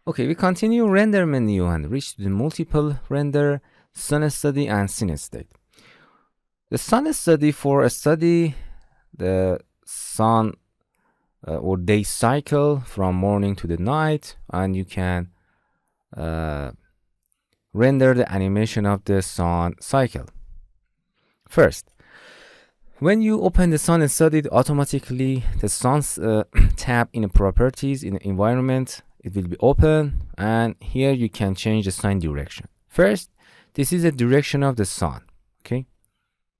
Okay, we continue render menu and reach the multiple render, sun study, and scene state. The sun study for a study the sun or day cycle from morning to the night, and you can render the animation of the sun cycle. First, when you open the sun study, automatically the sun's tab in the properties in the environment, it will be open, and here you can change the sun direction. First, this is the direction of the sun. Okay,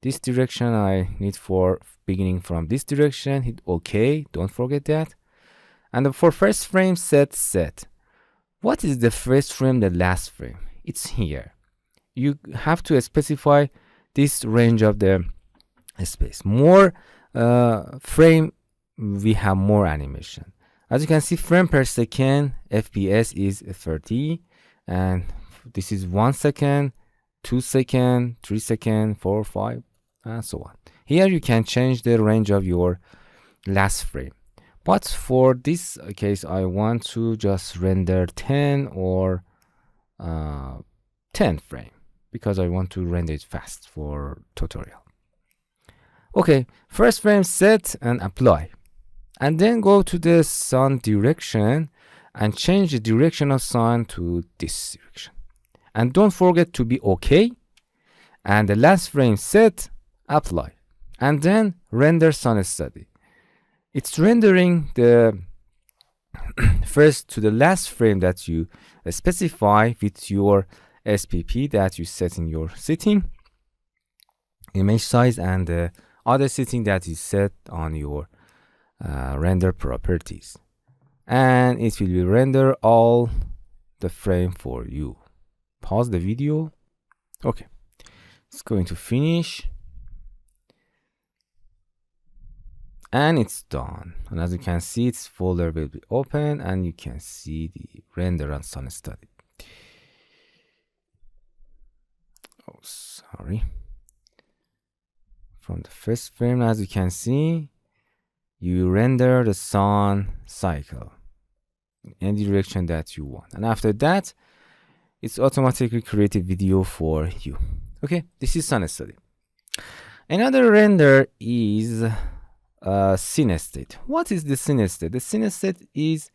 this direction I need for beginning from this direction. Hit OK, don't forget that. And for first frame set. What is the first frame, the last frame? It's here. You have to specify this range of the space. More frame, we have more animation. As you can see, frame per second, FPS is 30, and this is 1 second, 2 second, 3 second, 4, 5, and so on. Here you can change the range of your last frame. But for this case, I want to just render 10 or 10 frame because I want to render it fast for tutorial. Okay, first frame set and apply. And then go to the sun direction and change the direction of sun to this direction. And don't forget to be OK. And the last frame set, apply. And then render sun study. It's rendering the first to the last frame that you specify with your SPP that you set in your setting, image size, and the other setting that is set on your render properties, and it will be render all the frame for you. Pause the video. Okay, it's going to finish, and it's done. And as you can see, its folder will be open, and you can see the render and sun study. Oh, sorry. From the first frame, as you can see, you render the sun cycle in any direction that you want, and after that it's automatically create a video for you. Okay, this is sun study. Another render is scene state. What is the scene state? The scene state is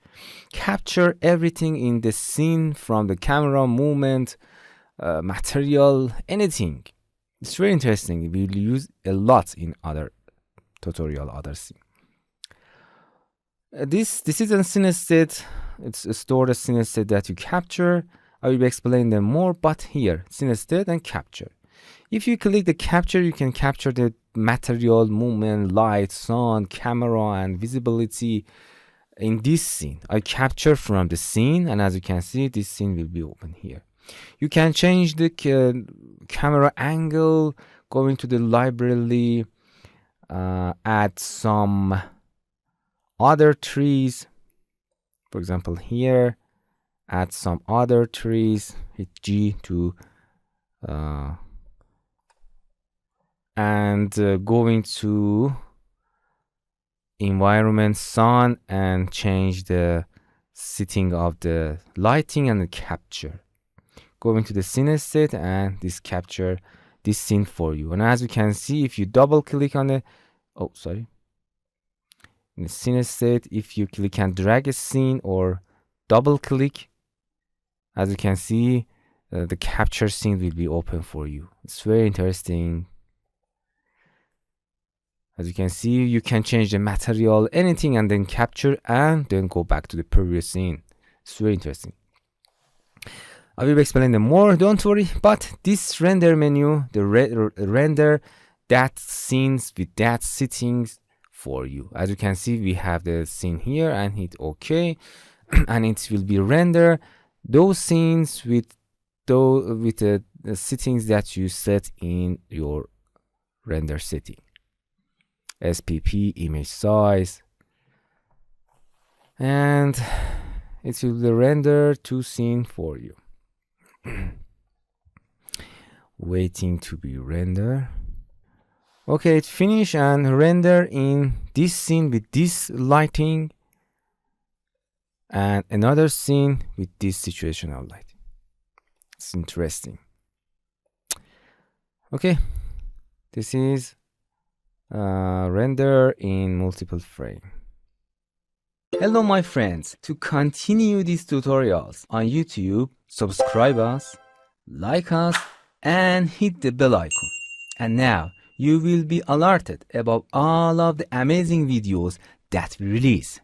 capture everything in the scene from the camera movement, material, anything. It's very interesting. We will use a lot in other tutorial, other scene. This is a scene state. It's stored a scene state that you capture. I will explain them more, but here scene state and capture. If you click the capture, you can capture the material, movement, light, sun, camera, and visibility in this scene. I capture from the scene, and as you can see, this scene will be open here. You can change the camera angle, going to the library, add some other trees, for example here, add some other trees, hit G to and going to environment, sun, and change the setting of the lighting and the capture. Going to the scene state, and this capture this scene for you. And as you can see, if you double click on the in the scene state, if you click and drag a scene or double click, as you can see, the capture scene will be open for you. It's very interesting. As you can see, you can change the material, anything, and then capture, and then go back to the previous scene. It's very interesting. I will explain them more, don't worry. But this render menu, the render that scenes with that settings for you. As you can see, we have the scene here, and hit OK, and it will be render those scenes with the settings that you set in your render setting. SPP, image size, and it will be render to scene for you. Waiting to be rendered. Okay, it finished and render in this scene with this lighting, and another scene with this situational light. It's interesting. Okay, this is render in multiple frame. Hello my friends, to continue these tutorials on YouTube, subscribe us, like us, and hit the bell icon. And now you will be alerted about all of the amazing videos that we release.